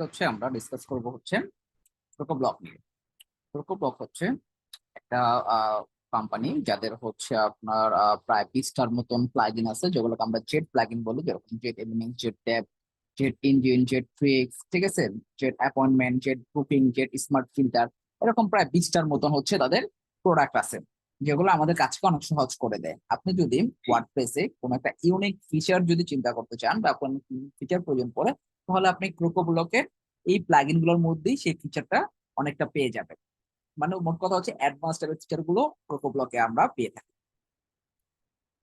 হচ্ছে আমরা ডিসকাস করব হচ্ছে প্রোকো ব্লক নিয়ে। প্রোকো ব্লক হচ্ছে একটা কোম্পানি যাদের হচ্ছে আপনার প্রায় 20টার মতন প্লাগইন আছে, যেগুলোকে আমরা জেট প্লাগইন বলি, যেরকম jet element, jet tab, jet Engine, jet tricks, ঠিক আছে, jet appointment, jet Booking, jet Smart filter. এরকম প্রায় 20টার মতন হচ্ছে তাদের প্রোডাক্ট আছে, যেগুলো আমাদের কাজকে অনেক সহজ করে দেয়। আপনি যদি ওয়ার্ডপ্রেসে কোনো একটা ইউনিক ফিচার যদি চিন্তা করতে চান বা কোনো ফিচার প্রয়োজন পড়ে, তাহলে আপনি ক্রোকো ব্লকের এই প্লাগইন গুলোর মধ্যেই সেই ফিচারটা অনেকটা পেয়ে যাবেন। মানে মোট কথা হচ্ছে অ্যাডভান্স টাইপের ফিচার গুলো প্রোকো ব্লকে আমরা পেয়ে থাকি।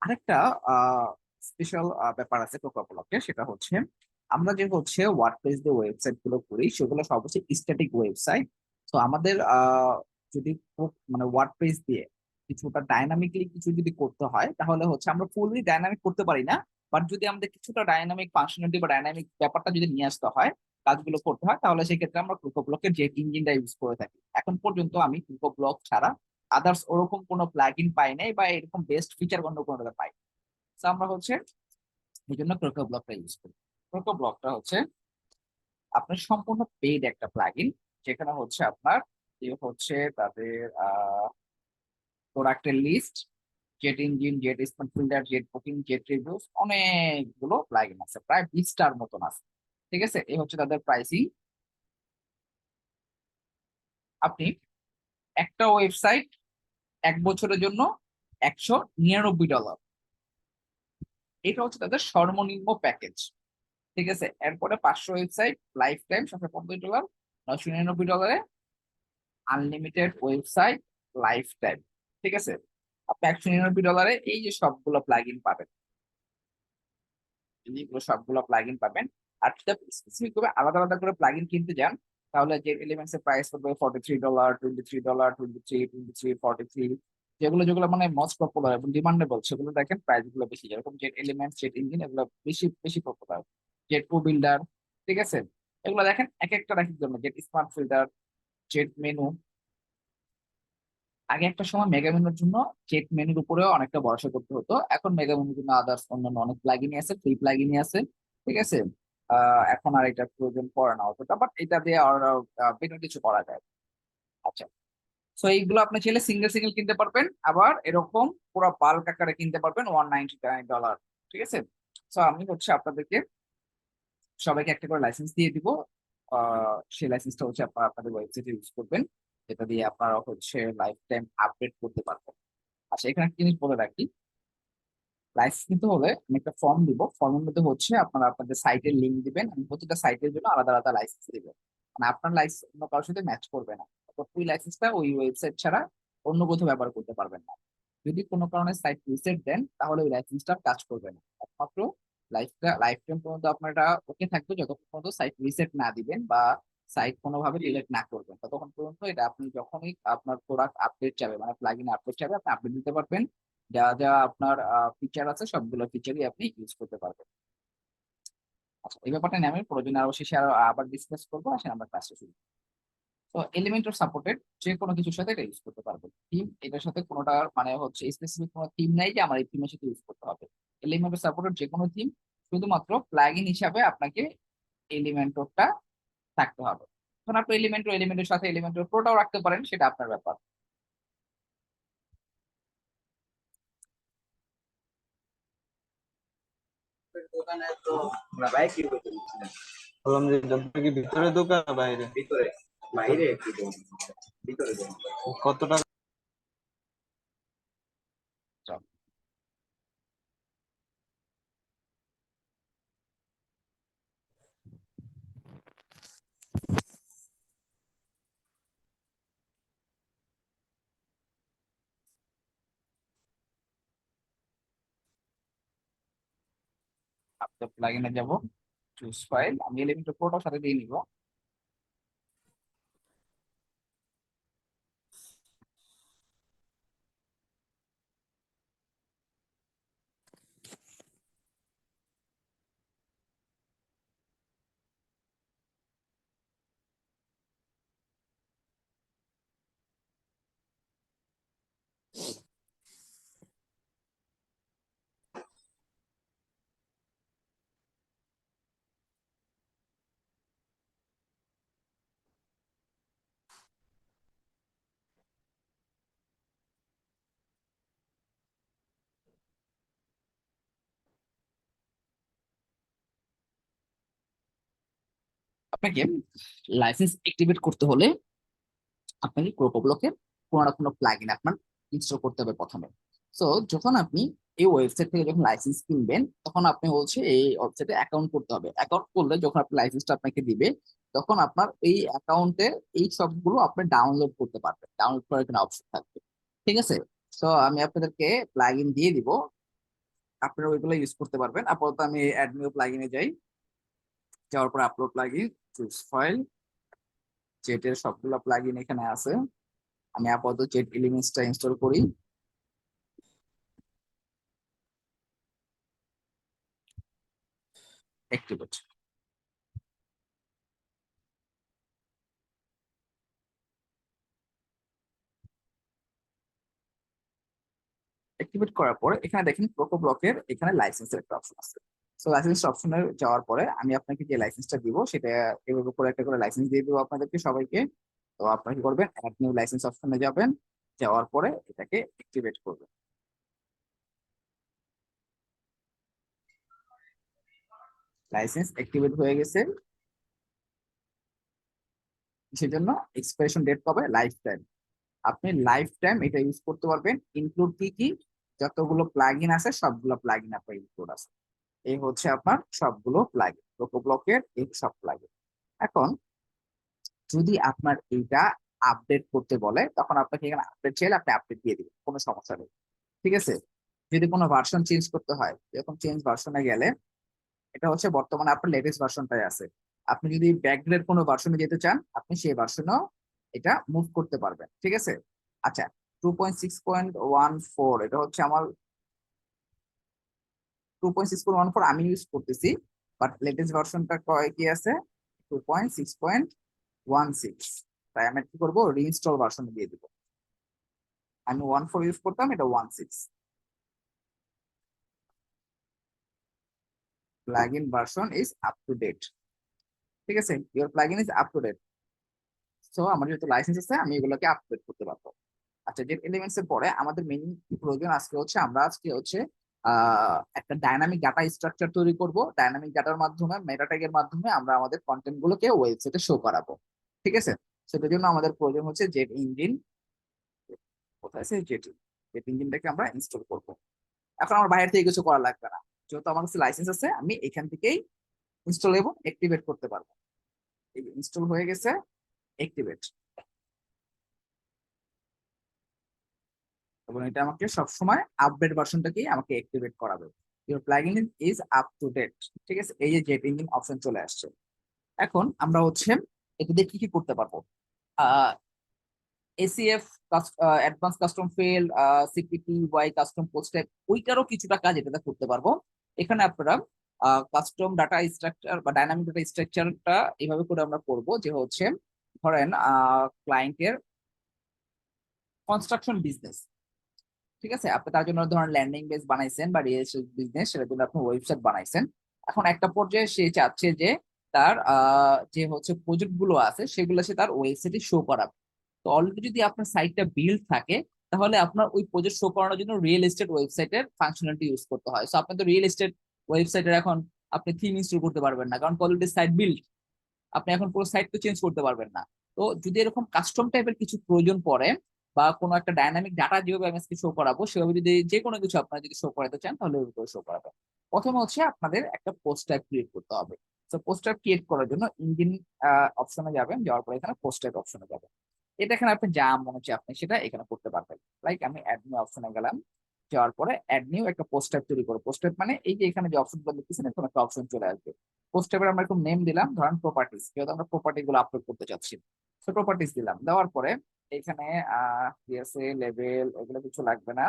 আরেকটা স্পেশাল ব্যাপার আছে প্রোকো ব্লকে, সেটা হচ্ছে আমরা যে হচ্ছে ওয়ার্ডপ্রেস দিয়ে ওয়েবসাইট গুলো করি, সেগুলো সব হচ্ছে স্ট্যাটিক ওয়েবসাইট। তো আমাদের যদি মানে ওয়ার্ডপ্রেস দিয়ে কিছুটা ডাইনামিকলি কিছু যদি করতে হয়, তাহলে হচ্ছে আমরা ফুললি ডাইনামিক করতে পারি না। বাট যদি আমাদের কিছুটা ডাইনামিক ফাংশনালিটি বা ডাইনামিক ব্যাপারটা যদি নিয়ে আসতে হয়, কাজগুলো করতে হয়, তাহলে সেক্ষেত্রে আমরা প্রোকো ব্লকের যে ইঞ্জিনটা ইউজ করে থাকি। এখন পর্যন্ত আমি প্রোকো ব্লক ছাড়া আদার্স ওরকম কোনো প্লাগইন পাই নাই বা এরকম বেস্ট ফিচার অন্য কোনো পাই। তো আমরা হচ্ছে এই জন্য ক্রোকো ব্লকটা ইউজ করি। ক্রোকো ব্লকটা হচ্ছে আপনার সম্পূর্ণ পেইড একটা প্লাগইন, যেখানে হচ্ছে আপনার যে হচ্ছে তাদের প্রোডাক্টের list, Jet Engine, Jet Smart Filter, Jet Booking, Jet Reviews, অনেকগুলো প্লাগইন আছে, প্রায় 20টার মতন আছে। ঠিক আছে, এই হচ্ছে তাদের প্রাইসিং। আপনি একটা ওয়েবসাইট 1 বছরের জন্য $199, এটা হচ্ছে তাদের সর্বনিম্ন প্যাকেজ। ঠিক আছে, এরপরে 500 website life time $750, $999 unlimited website life time. ঠিক আছে, আপনি $199 এই যে সবগুলো প্লাগ ইন পাবেন, এইগুলো সবগুলো প্লাগ ইন পাবেন। আর যদি আপনি স্পেসিফিক ভাবে আলাদা আলাদা করে প্লাগ ইন কিনতে যান, তাহলে যে এলিমেন্টস এর প্রাইস পড়বে $43, $23, 23, 23, 43। যেগুলো যেগুলো মানে মোস্ট পপুলার এবং ডিমান্ডেবল, সেগুলো দেখেন প্রাইস গুলো বেশি, যেরকম জেট এলিমেন্টস, জেট ইঞ্জিন, এগুলো বেশি বেশি পপুলার। জেট প্রো বিল্ডার, ঠিক আছে, এগুলো দেখেন এক একটা এক এক জন্য। Jet Smart Filter, jet menu. আগে একটা সময় মেগা মেনুর জন্য চেক মেনুর উপরেও অনেকটা ভরসা করতে হতো, এখন মেগা মেনুর জন্য আদার্স অন্যান্য অনেক প্লাগইনই আছে, ফ্রি প্লাগইনই আছে। ঠিক আছে, এখন আর এটা প্রয়োজন পড়ে না অতটা, বাট এটা দিয়ে আর বেটার কিছু করা যায়। আচ্ছা, তো এইগুলো আপনি চাইলে সিঙ্গেল সিঙ্গেল কিনতে পারবেন, আবার এরকম পুরো বাল্ক আকারে কিনতে পারবেন $199। ঠিক আছে, তো আমি হচ্ছে আপনাদেরকে সবাইকে একটা করে লাইসেন্স দিয়ে দিব। সেই লাইসেন্সটা হচ্ছে আপনারা আপনাদের ওয়েবসাইটে ইউজ করবেন, যেটা দিয়ে আপনারা হচ্ছে লাইফ টাইম আপডেট করতে পারবেন। আচ্ছা, এখানে একটা জিনিস বলে রাখি, লাইসেন্স নিতে হলে আমি একটা ফর্ম দিব। ফর্মের মধ্যে হচ্ছে আপনারা আপনাদের সাইটের লিঙ্ক দিবেন, আমি প্রতিটা সাইটের জন্য আলাদা আলাদা লাইসেন্স দিব। মানে আপনার লাইসেন্স অন্য কারোর সাথে ম্যাচ করবে না, তো ওই লাইসেন্সটা ওই ওয়েবসাইট ছাড়া অন্য কোথাও ব্যবহার করতে পারবেন না। যদি কোনো কারণে সাইট রিসেট দেন, তাহলে ওই লাইসেন্সটা কাজ করবে না। একমাত্র লাইফ টাইম পর্যন্ত আপনার এটা ওকে থাকবে, যতক্ষণ পর্যন্ত সাইট রিসেট না দিবেন বা সাইট কোনোভাবে ডিলিট না করবেন, ততক্ষণ পর্যন্ত এটা আপনি যখনই আপনার প্রোডাক্ট আপডেট চাবে, মানে প্লাগইন আপডেট চাবে, আপনি আপডেট দিতে পারবেন। যা যা আপনার ফিচার আছে সবগুলো ফিচারই আপনি ইউজ করতে পারবেন। আচ্ছা, এই ব্যাপারটা নিয়ে আমি প্রয়োজনে আরো শেষে আবার ডিসকাস করবো। আসেন আমরা ক্লাসটা শুরু। তো এলিমেন্টর সাপোর্টেড যে কোনো কিছুর সাথে এটা ইউজ করতে পারবেন। থিম, এটার সাথে কোনোটা মানে হচ্ছে স্পেসিফিক কোনো থিম নাই যে আমার এই থিমের সাথে ইউজ করতে হবে। এলিমেন্টর সাপোর্টেড যে কোনো থিম, শুধুমাত্র প্লাগইন হিসাবে আপনাকে এলিমেন্টরটা থাকতে হবে। এখন আপনি এলিমেন্টের সাথে এলিমেন্টর প্রোটাও রাখতে পারেন, সেটা আপনার ব্যাপার। ভাই কি করতেছিলেন? বললাম যে দোকানটা কি ভিতরে দোকান না বাইরে? ভিতরে। বাইরে কি করবেন? ভিতরে যান। কত টাকা? আপনার প্লাগইনে যাব, চুজ ফাইল, আমি এলিমেন্টর প্রোটাও সাথে দিয়ে নিব। আপনাকে লাইসেন্স অ্যাক্টিভেট করতে হলে আপনাকে ক্রোকোব্লকের কোনো না কোনো প্লাগইন আপনার ইনস্টল করতে হবে প্রথমে। সো যখন আপনি এই ওয়েবসাইট থেকে যখন লাইসেন্স কিনবেন তখন আপনি হচ্ছে এই ওয়েবসাইটে অ্যাকাউন্ট করতে হবে। অ্যাকাউন্ট করলে যখন আপনি লাইসেন্সটা আপনাকে দিবে তখন আপনার এই অ্যাকাউন্টে এই সবগুলো আপনি ডাউনলোড করতে পারবেন, ডাউনলোড করার কোনো অপশন থাকবে। ঠিক আছে, তো আমি আপনাদেরকে প্লাগইন দিয়ে দিব, আপনারা ওইগুলো ইউজ করতে পারবেন। আপাতত আমি অ্যাডমিও প্লাগইনে যাই, যাওয়ার পর আপলোড প্লাগইন, চুজ ফাইল, জেটের সবগুলো প্লাগইন এখানে আছে। আমি আপাতত জেট এলিমেন্টসটা ইনস্টল করি। অ্যাক্টিভেট, অ্যাক্টিভেট করার পরে এখানে দেখেন প্রোকো ব্লকের এখানে লাইসেন্সের একটা অপশন আছে। সো লাইসেন্স অপশনে যাওয়ার পরে আমি আপনাকে যে লাইসেন্সটা দিব সেটা এভাবে করে একটা করে লাইসেন্স দিয়ে দেবো আপনাদেরকে সবাইকে। তো আপনারা কি করবেন, অ্যাড নিউ লাইসেন্স অপশনে যাবেন, যাওয়ার পরে এটাকে অ্যাক্টিভেট করবেন। লাইসেন্স অ্যাক্টিভেট হয়ে গেছে, সেজন্য এক্সপায়ারেশন ডেট পাবে লাইফ টাইম। আপনি লাইফ টাইম এটা ইউজ করতে পারবেন। ইনক্লুড কি কি, যতগুলো প্লাগইন আছে সবগুলো প্লাগইন আপনার ইনক্লুড আছে। এই হচ্ছে আপনার সবগুলো প্লাগইন, প্রোকো ব্লকের এই সব প্লাগইন। এখন যদি আপনার এইটা আপডেট করতে বলে তখন আপনাকে এখানে আপডেট চাইলে আপনি আপডেট দিয়ে দিবেন, কোনো সমস্যা নেই। ঠিক আছে, যদি কোনো ভার্সন চেঞ্জ করতে হয়, এরকম চেঞ্জ ভার্সনে গেলে এটা হচ্ছে বর্তমানে আপনার লেটেস্ট ভার্সনটাই আছে। আপনি যদি ব্যাকগ্রেড কোনো ভার্সনে যেতে চান আপনি সেই ভার্সনেও এটা মুভ করতে পারবেন। ঠিক আছে, আচ্ছা 2.6.14 এটা হচ্ছে আমার 2.6.14 আমি ইউজ করতেছি, বাট লেটেস্ট ভার্সনটা কি আছে 2.6.16। তাই আমি কি করবো, রিইনস্টল ভার্সন দিয়ে দিব। আমি 1.4 ইউজ করতাম, এটা 1.6। Plugin version is up to date. ঠিক আছে, your plugin is up to date. So আমার যেহেতু লাইসেন্স আছে আমি এগুলোকে আপডেট করতে পারবো। আচ্ছা, জেট এলিমেন্টস এর পরে আমাদের মেইন প্রয়োজন আজকে হচ্ছে আমরা আজকে হচ্ছে একটা ডাইনামিক ডাটা স্ট্রাকচার তৈরি করব। ডাইনামিক ডাটার মাধ্যমে, মেটা ট্যাগের মাধ্যমে আমরা আমাদের কন্টেন্ট গুলোকে ওয়েবসাইটে শো করাবো। ঠিক আছে, সেটার জন্য আমাদের প্রয়োজন হচ্ছে জেট ইঞ্জিন। কোথায় আছে জেট, জেট ইঞ্জিনটাকে আমরা ইনস্টল করব। এখন আমার বাইরে থেকে কিছু করা লাগবে না, যেহেতু আমার কাছে লাইসেন্স আছে আমি এখান থেকেই ইনস্টল এবং অ্যাক্টিভেট করতে পারবো। ইনস্টল হয়ে গেছে, অ্যাক্টিভেট, এবং এটা আমাকে সবসময় আপডেট ভার্সনটাকেই আমাকে অ্যাক্টিভেট করাবে। Your plugin is up to date. ঠিক আছে, এই যে জেট ইঞ্জিন অপশন চলে আসছে। এখন আমরা হচ্ছে এটা দিয়ে কি কি করতে পারবো, ACF, advance custom field, CPT UI custom post type, ওইটারও কিছুটা কাজ এটাতে করতে পারবো। এখানে আপনারা কাস্টম ডাটা স্ট্রাকচার বা ডাইনামিক ডাটা স্ট্রাকচারটা এইভাবে করে আমরা করব যে হচ্ছে ধরেন ক্লায়েন্টের কনস্ট্রাকশন বিজনেস। ঠিক আছে, আপনি তার জন্য ধরেন ল্যান্ডিং পেজ বানাইছেন বা রিয়েল এস্টেট বিজনেস, সেটার জন্য আপনি ওয়েবসাইট বানাইছেন। এখন একটা পর্যায়ে সে চাচ্ছে যে তার যে হচ্ছে প্রজেক্ট গুলো আছে সেগুলো সে তার ওয়েবসাইটে শো করাবে। তো অলরেডি যদি আপনার সাইটটা বিল্ড থাকে তাহলে আপনার ওই প্রজেক্ট শো করানোর জন্য রিয়েল এস্টেট ওয়েবসাইটের ফাংশনালিটি ইউজ করতে হয়। সো আপনি তো রিয়েল এস্টেট ওয়েবসাইটের এখন আপনি থিম ইনস্টল করতে পারবেন না, কারণ অলরেডি সাইট বিল্ড, আপনি এখন পুরো সাইট তো চেঞ্জ করতে পারবেন না। তো যদি এরকম কাস্টম টাইপের কিছু প্রয়োজন পড়ে বা কোনো একটা ডাইনামিক ডাটা যেভাবে আমি আজকে শো করাবো সেভাবে যদি যে কোনো কিছু আপনারা যদি শো করাতে চান তাহলে ওইভাবে শো করাবেন। প্রথমে হচ্ছে আপনাদের একটা পোস্ট টাইপ ক্রিয়েট করতে হবে। তো পোস্ট টাইপ ক্রিয়েট করার জন্য ইঞ্জিন অপশনে যাবেন, যাওয়ার পরে এখানে পোস্ট টাইপ অপশনে যাবেন। এটা এখানে আপনি যা মনে হচ্ছে আপনি সেটা এখানে করতে পারবেন। লাইক আমি অ্যাড নিউ অপশনে গেলাম, যাওয়ার পরে অ্যাড নিউ একটা পোস্ট টাইপ তৈরি করো। পোস্ট টাইপ মানে এই যে এখানে যে অপশনগুলো দেখতেছেন এরকম একটা অপশন চলে আসবে। পোস্ট টাইপের আমরা একটু নেম দিলাম, ধরেন প্রপার্টিজ, যেহেতু আমরা প্রপার্টি গুলো আপলোড করতে চাচ্ছি। তো প্রপার্টিজ দিলাম, দেওয়ার পরে এখানে কি আছে, লেভেল, এগুলো কিছু লাগবে না।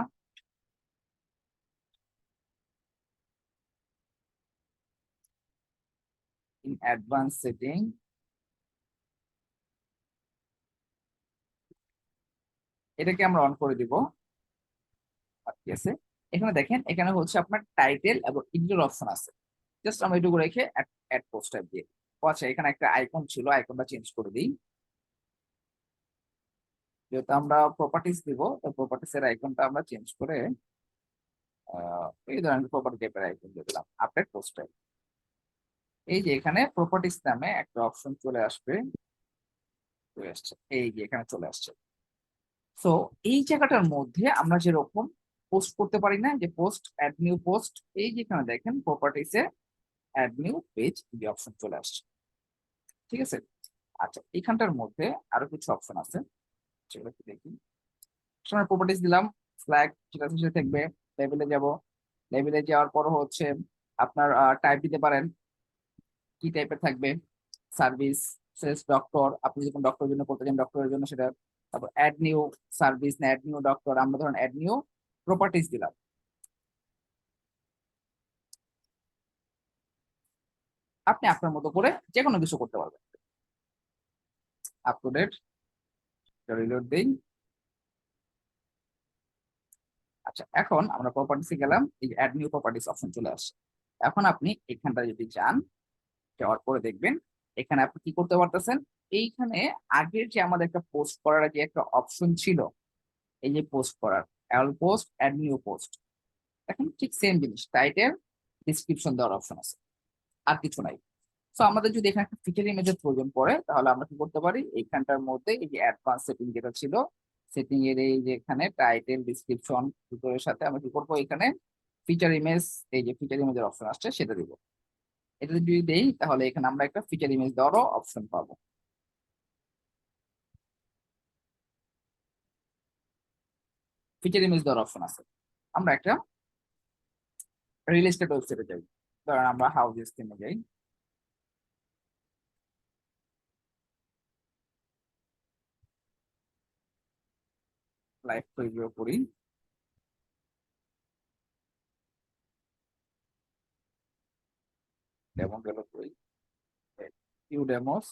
ইন অ্যাডভান্স সেটিং, এটাকে আমরা অন করে দিব। আর কি আছে এখানে দেখেন, এখানে হচ্ছে আপনার টাইটেল এবং ইন্টার অপশন আছে। জাস্ট আমরা এটুকু রেখে অ্যাড পোস্ট টাইপ দিয়ে, ও আচ্ছা এখানে একটা আইকন ছিল, আইকনটা চেঞ্জ করে দিই। যেহেতু আমরা প্রপার্টিজ দিব তো প্রপার্টিজ এর আইকনটা আমরা চেঞ্জ করে এই ধরনের প্রপার্টি টাইপের আইকন দিয়ে দিলাম, আপডেট পোস্ট টাইপ। এই যে এখানে প্রপার্টিস নামে একটা অপশন চলে আসবে, চলে আসছে, এই যে এখানে চলে আসছে। সো এই জায়গাটার মধ্যে আমরা যেরকম পোস্ট করতে পারি না, যে পোস্ট, অ্যাড নিউ পোস্ট, এই যেখানে দেখেন প্রপার্টিসে অ্যাড নিউ পেজ যে অপশন চলে আসছে, ঠিক আছে। আচ্ছা, এখানটার মধ্যে আরো কিছু অপশন আছে, সেগুলো একটু দেখি। আমরা প্রপার্টিস দিলাম, ফ্ল্যাগ যেটা আছে সেটা থাকবে। লেভেলে যাব, লেভেলে যাওয়ার পর হচ্ছে আপনার টাইপ দিতে পারেন, কি টাইপের থাকবে। সার্ভিস, সেলস, ডক্টর, আপনি যখন ডক্টরের জন্য করতে চান ডক্টরের জন্য সেটা। তারপর অ্যাড নিউ সার্ভিস না অ্যাড নিউ ডক্টর, আমরা ধরুন অ্যাড নিউ প্রপার্টিস দিলাম। আপনি আপনার মতো করে যে কোনো কিছু করতে পারবেন। আপ টু ডেট, রিলোড দেই। আচ্ছা, এখন আমরা প্রপার্টিসে গেলাম, এই অ্যাড নিউ প্রপার্টিস অপশন চলে আসছে। এখন আপনি এখানটা যদি যান, যাওয়ার পরে দেখবেন এখানে আপনি কি করতে পারতেছেন। এইখানে আগের যে আমাদের একটা পোস্ট করার যে একটা অপশন ছিল, এই যে পোস্ট করার, all post, add new post, এখন ঠিক সেম জিনিস, টাইটেল, ডিসক্রিপশন দেওয়ার অপশন আছে, আর কিছু নাই। তো আমাদের যদি এখানে একটা ফিচার ইমেজের প্রয়োজন পড়ে, তাহলে আমরা কি করতে পারি, এইখানটার মধ্যে এই যে অ্যাডভান্স সেটিং যেটা ছিল, সেটিং এর এই যে এখানে টাইটেল, ডিসক্রিপশন দুটোর সাথে আমরা কি করবো, এখানে ফিচার ইমেজ, এই যে ফিচার ইমেজের অপশন আসছে সেটা দিব। এটা যদি দেই তাহলে এখানে আমরা একটা ফিচার ইমেজ দেওয়ারও অপশন পাবো। ফিচার ইমেজ দেওয়ার অপশন আছে। আমরা একটা রিয়েল এস্টেট ওয়েবসাইটে যাই, ধরেন আমরা হাউস স্কিমে যাই, লাইভ প্রিভিউ করি, ডেমো গেল করি, ইউ ডেমোস,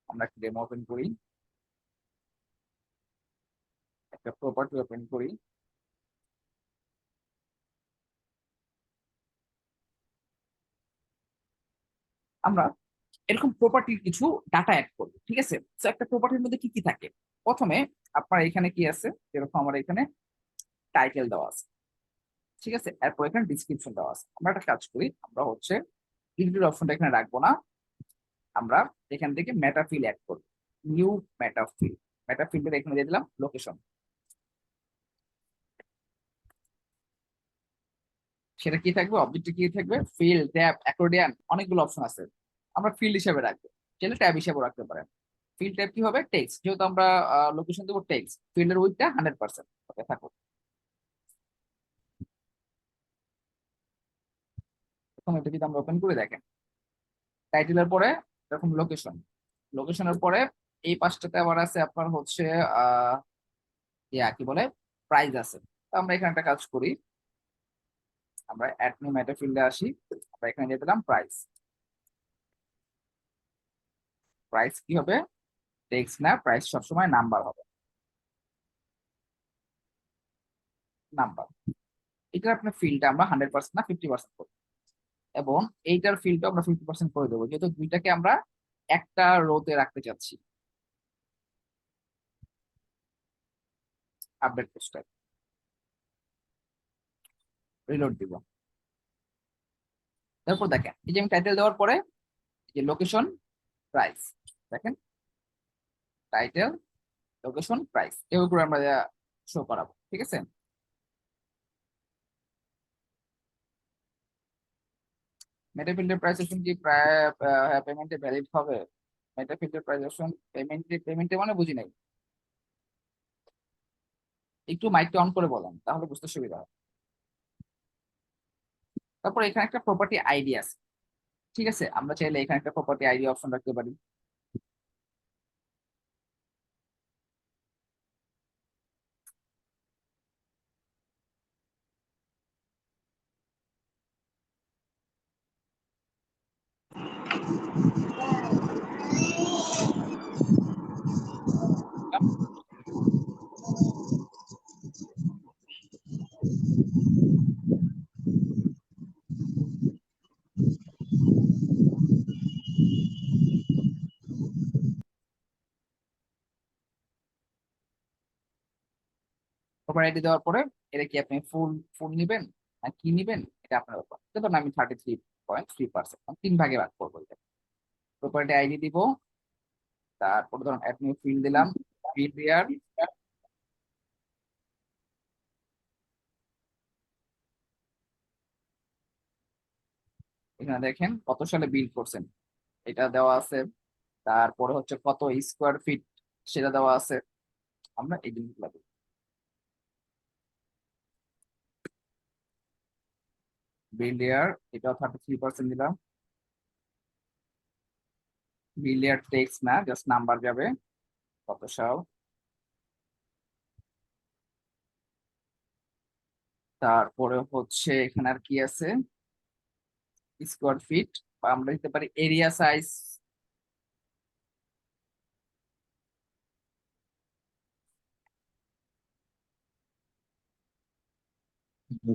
আমরা একটা ডেমো ওপেন করি, একটা প্রপার্টি ওপেন করি। আমরা এরকম প্রপার্টির কিছু ডাটা অ্যাড করবো, ঠিক আছে। তো একটা প্রপার্টির মধ্যে কি কি থাকে, প্রথমে আপনার এখানে কি আছে, যেরকম আমার এখানে টাইটেল দেওয়া আছে, ঠিক আছে, এরপর এখানে ডিসক্রিপশন দেওয়া আছে। আমরা একটা কাজ করি, আমরা হচ্ছে ইনক্লুড অপশনটা এখানে রাখবো না, আমরা এখান থেকে মেটা ফিল অ্যাড করবো, নিউ মেটা ফিল। মেটা ফিল্ডের এখানে দিয়ে দিলাম লোকেশন, সেটা কি থাকবে, অবজেক্টে কি থাকবে, ফিল্ড, ট্যাব, অ্যাকর্ডিয়ান, অনেকগুলো অপশন আছে। আমরা ফিল্ড হিসেবে রাখবো, চাইলে ট্যাব হিসেবে রাখতে পারেন। ফিল্ড ট্যাব কি হবে, টেক্সট, যেহেতু আমরা লোকেশন দেবো টেক্সট, ফিল্ডের উইথটা 100% ওকে থাকুক। এখন এটা যদি আমরা ওপেন করে দেখেন, টাইটেলের পরে এরকম লোকেশন, লোকেশনের পরে এই পাঁচটাতে আবার আছে আপনার হচ্ছে আহ কি বলে, প্রাইস আছে। তো আমরা এখানে একটা কাজ করি, আমরা অ্যাড নিউ মেটা ফিল্ডে আসি, আমরা এখানে দিয়ে দিলাম প্রাইস। প্রাইস কি হবে, টেক্সট না, প্রাইস সবসময় নাম্বার হবে, নাম্বার। এটার আপনার ফিল্ডটা আমরা 100% না 50% করবো, এবং এইটার ফিল্ডটা আমরা 50% করে দেবো, যেহেতু দুইটাকে আমরা একটা রোতে রাখতে চাচ্ছি। আপডেট পোস্টার, রিলোড দিব। তারপর দেখেন এই যে আমি টাইটেল দেওয়ার পরে এই যে লোকেশন, প্রাইস, দেখেন টাইটেল, লোকেশন, প্রাইস, এভাবে করে আমরা শো করাবো, ঠিক আছে। মেটা ফিল্ডের প্রাইসেশন কি প্রায় পেমেন্টে ভ্যালিড হবে, মেটা ফিল্ডের প্রাইসেশন পেমেন্টে মানে বুঝি নাই, একটু মাইকটা অন করে বলেন তাহলে বুঝতে সুবিধা হয়। তারপর এখানে একটা প্রপার্টি আইডি আছে, ঠিক আছে, আমরা চাইলে এখানে একটা প্রপার্টি আইডি অপশন রাখতে পারি। প্রপার্টি আইডি দেওয়ার পরে এটা কি আপনি ফুল ফুল নিবেন না কি নিবেন, এটা আপনার উপর। দেখুন আমি 33.3%, 3 ভাগে ভাগ করবো এটা। প্রপার্টি আইডি দিব, তারপর ধরুন অ্যাড নিউ ফিল্ড দিলাম, ফিল্ড ইয়ার, এখানে দেখেন কত সালে বিল্ড করছেন এটা দেওয়া আছে। তারপরে হচ্ছে কত স্কোয়ার ফিট সেটা দেওয়া আছে। আমরা এই জিনিসগুলো দিই। বিল্ড ইয়ার এটাও 33% দিলাম। বিল্ড ইয়ার টেক্সট না, জাস্ট নাম্বার যাবে, কত সাল। তারপরে হচ্ছে এখানে আর কি আছে, স্কোয়ার ফিট, বা আমরা দিতে পারি এরিয়া সাইজ।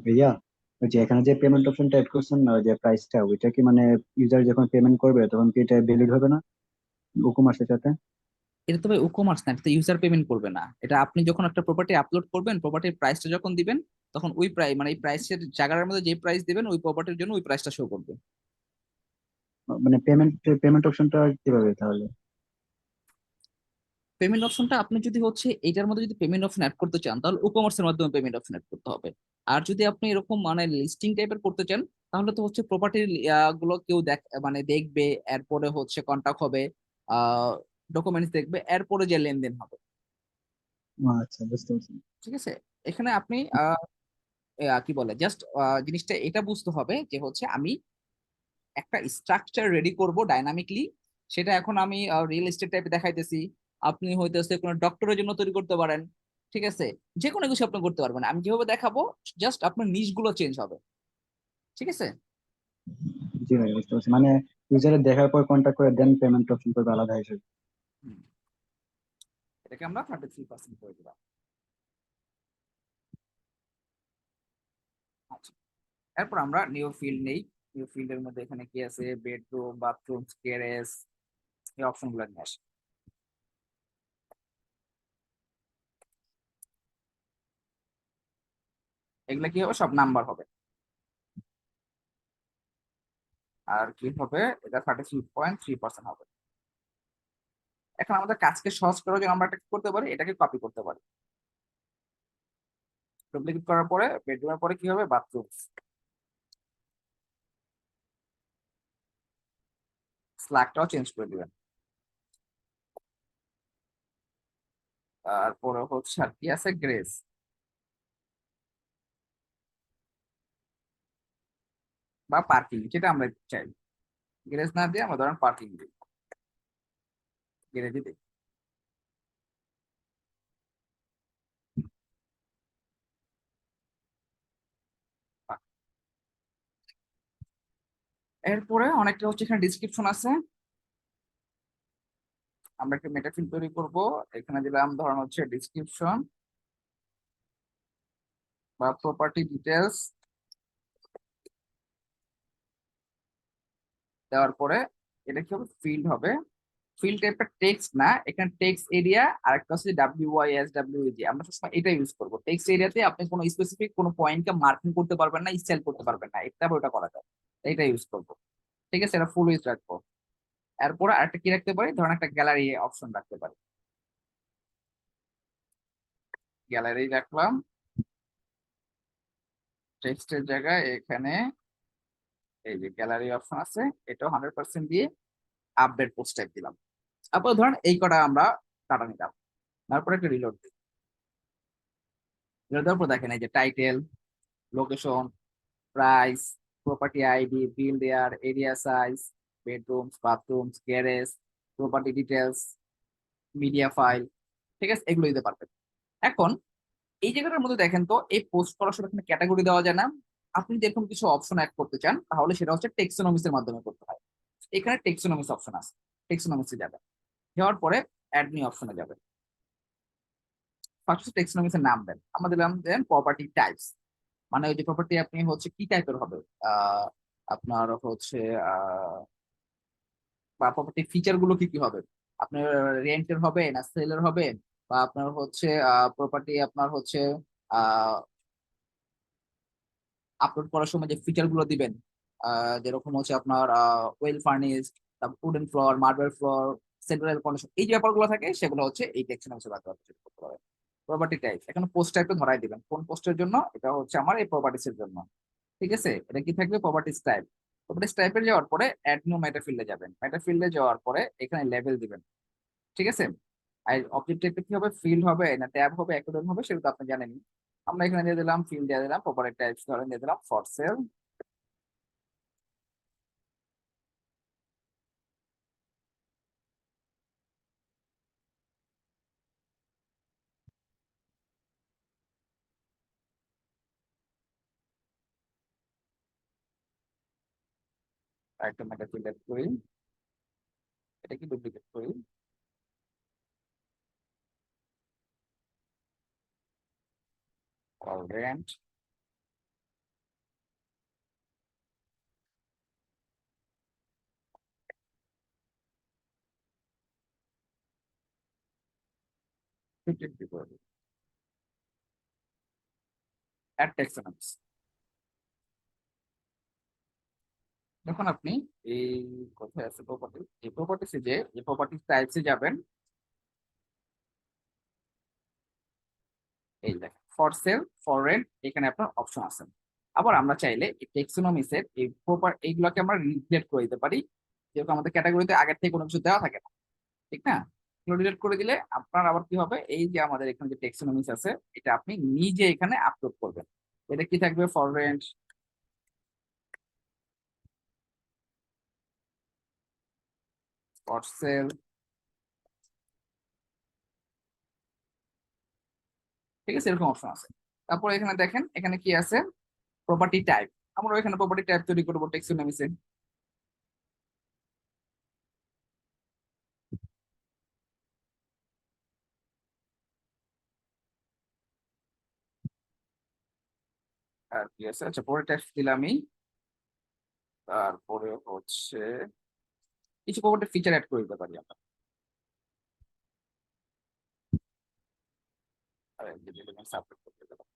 ভাইয়া, ওই যে এখানে যে পেমেন্ট অপশনটা এড করছেন না, ওই যে প্রাইসটা, ওইটা কি মানে ইউজার যখন পেমেন্ট করবে তখন কি এটা ভ্যালিড হবে না ই-কমার্সের সাথে? এটা তো ভাই ই কমার্স না, এটা তো ইউজার পেমেন্ট করবে না। এটা আপনি যখন একটা প্রপার্টি আপলোড করবেন, প্রপার্টির প্রাইসটা যখন দিবেন, তখন ওই প্রাইস মানে এই প্রাইসের জায়গার মধ্যে যে প্রাইস দিবেন ওই প্রপার্টির জন্য ওই প্রাইসটা শো করবে। মানে পেমেন্ট অপশনটা কিভাবে তাহলে? পেমেন্ট অপশনটা আপনি যদি হচ্ছে এটার মধ্যে যদি পেমেন্ট অপশন অ্যাড করতে চান, তাহলে ই কমার্সের মাধ্যমে পেমেন্ট অপশন অ্যাড করতে হবে। আর যদি আপনি এরকম মানে লিস্টিং টাইপের করতে চান, তাহলে তো হচ্ছে প্রপার্টির গুলো কেউ মানে দেখবে, এরপরে হচ্ছে কন্টাক্ট হবে, ডকুমেন্টস দেখবে, এরপরে যে লেনদেন হবে। ও আচ্ছা, বুঝতে পারছি। ঠিক আছে, এখানে আপনি কি বলে জাস্ট জিনিসটা এটা বুঝতে হবে যে হচ্ছে আমি একটা স্ট্রাকচার রেডি করব ডাইনামিকলি। সেটা এখন আমি রিয়েল এস্টেট টাইপে দেখাইতেছি, আপনি হইতেছে কোনো ডক্টরের জন্য তৈরি করতে পারেন। ঠিক আছে, যে কোনো কিছু আপনি করতে পারবেন, আমি যেভাবে দেখাবো জাস্ট আপনার নিশ গুলো চেঞ্জ হবে। ঠিক আছে। জি ভাই, বুঝতে পারছি। মানে ইউজারের দেখার পর কন্ট্যাক্ট করে দেন পেমেন্ট অপশন করবে আলাদা হিসেবে। হুম, এটাকে আমরা 33% করে দিলাম। আচ্ছা, এরপর আমরা নিউ ফিল্ড নেই। নিউ ফিল্ডের মধ্যে এখানে কি আছে, বেডরুম, বাথরুম, গ্যারেজ, এই অপশন গুলো নিয়ে আসে। এগুলা কি হবে, সব নাম্বার হবে। আর কি হবে, এটা 33.3% হবে। এখন আমাদের কাজকে সহজ করার জন্য আমরা এটা কি করতে পারি, এটাকে কপি করতে পারি। ডুপ্লিকেট করার পরে বেডরুমের পরে কি হবে, বাথরুম, স্ল্যাগটাও চেঞ্জ করে দিবেন। তারপরে হচ্ছে আর কি আছে, গ্রেস বা পার্কিং, যেটা আমরা চাই। গ্রেস না দিয়ে আমরা ধরেন পার্কিং দিই, গ্যারেজে দিই। এরপরে অনেকটা হচ্ছে এখানে ডিসক্রিপশন আছে। আমরা একটা মেটা ফিল্ড তৈরি করবো, এখানে দিলাম ধরেন হচ্ছে ডিসক্রিপশন বা প্রপার্টি ডিটেলস। দেওয়ার পরে এটা কি হবে, ফিল্ড হবে। ফিল্ড টাইপটা টেক্সট না, এখানে টেক্সট এরিয়া আর একটা হচ্ছে WYSWG, আমরা সবসময় এটা ইউজ করবো। টেক্সট এরিয়াতে আপনি কোনো স্পেসিফিক কোনো পয়েন্টকে মার্কিং করতে পারবেন না, স্টাইল করতে পারবেন না, এটা ওটা করা যায়, এটা ইউজ করবো। ঠিক আছে, এটা ফুল ইউজ রাখবো। এরপরে আরেকটা কি রাখতে পারি, ধরেন একটা গ্যালারি অপশন রাখতে পারি, গ্যালারি রাখলাম। টেক্সটের জায়গায় এখানে এই যে গ্যালারি অপশন আছে, এটাও 100% দিয়ে আপডেট পোস্ট টাইপ দিলাম। তারপর ধরেন এই কটা আমরা কাটা নিলাম। তারপরে একটা রিলোড দিই। রিলোড দেওয়ার পর দেখেন এই যে title, location, price, property ID, build air, area size, bedrooms, বাথরুমস, garage, property details, media file. ঠিক আছে, এগুলো দিতে পারবেন। এখন এই জায়গাটার মধ্যে দেখেন তো, এই পোস্ট করার সময় এখানে ক্যাটাগরি দেওয়া যায় না। আপনি দেখুন কিছু অপশন অ্যাড করতে চান, তাহলে সেটা হচ্ছে টেক্সোনমিক্সের মাধ্যমে করতে হয়। এখানে টেক্সোনমিক্স অপশন আছে, টেক্সোনমিক্সে যাবে, যাওয়ার পরে অ্যাড নিউ অপশনে যাবে। ফার্স্ট টেক্সোনমিক্সের নাম দেন, আমরা দিলাম দেন প্রপার্টি টাইপস, মানে ওই যে প্রপার্টি আপনি হচ্ছে কি টাইপের হবে, আহ আপনার হচ্ছে বা প্রপার্টি ফিচার গুলো কি কি হবে, আপনার রেন্টের হবে না সেলের হবে, বা আপনার হচ্ছে প্রপার্টি আপনার হচ্ছে আহ আপলোড করার সময় যে ফিচার গুলো দিবেন, যেরকম হচ্ছে আপনার ওয়েল ফার্নিশড, তারপর wooden floor, marble floor, central condition, এই যে ব্যাপারগুলো থাকে সেগুলো হচ্ছে এই টেক্সট নামে করতে পারবেন। প্রপার্টি টাইপ, এখন পোস্ট টাইপটা ধরাই দিবেন কোন পোস্টের জন্য, এটা হচ্ছে আমার এই প্রপার্টিস এর জন্য। ঠিক আছে, এটা কি থাকবে প্রপার্টিস টাইপ। প্রপার্টিস টাইপে যাওয়ার পরে অ্যাড নিউ মেটা ফিল্ডে যাবেন, মেটা ফিল্ডে যাওয়ার পরে এখানে লেভেল দিবেন। ঠিক আছে, আর অবজেক্ট টাইপটা কি হবে, ফিল্ড হবে না ট্যাব হবে অ্যাকোডন হবে সেটা তো আপনি জানেনই। আমরা এখানে দিয়ে দিলাম ফিল্ড, দিয়ে দিলাম প্রপার্টি টাইপস, ধরেন দিয়ে দিলাম ফর সেল। আরেকটা মেটা ফিল্ড অ্যাড করি, এটা কি ডুপ্লিকেট করি, ফর রেন্ট। Add text. যখন আপনি এই কোথায় আছে প্রপার্টি, এই প্রপার্টিসে যে এই প্রপার্টি টাইপসে যাবেন, এই দেখেন ফর সেল, ফর রেন্ট, এখানে আপনার অপশন আছে। আবার আমরা চাইলে এই টেক্সোনমিসের এই এইগুলোকে আমরা রিলেট করে দিতে পারি, যেহেতু আমাদের ক্যাটাগরিতে আগের থেকে কোনো কিছু দেওয়া থাকে না, ঠিক না? এগুলো ডিলিট করে দিলে আপনার আবার কি হবে, এই যে আমাদের এখানে যে টেক্সোনমিস আছে এটা আপনি নিজে এখানে আপলোড করবেন। এটা কি থাকবে, ফর রেন্ট, ফর সেল। ঠিক আছে, এরকম অপশন আছে। তারপর এখানে দেখেন এখানে কি আছে, প্রপার্টি টাইপ। আমরা এখানে প্রপার্টি টাইপ তৈরি করবো টেক্সোনমিসে। আর কি আছে, আচ্ছা পরে টাইপ দিলামই। তারপরে হচ্ছে কিছু প্রপার্টি ফিচার অ্যাড করে দিতে পারি আমরা। আর এই যে element সাবমিট করতে দিলাম।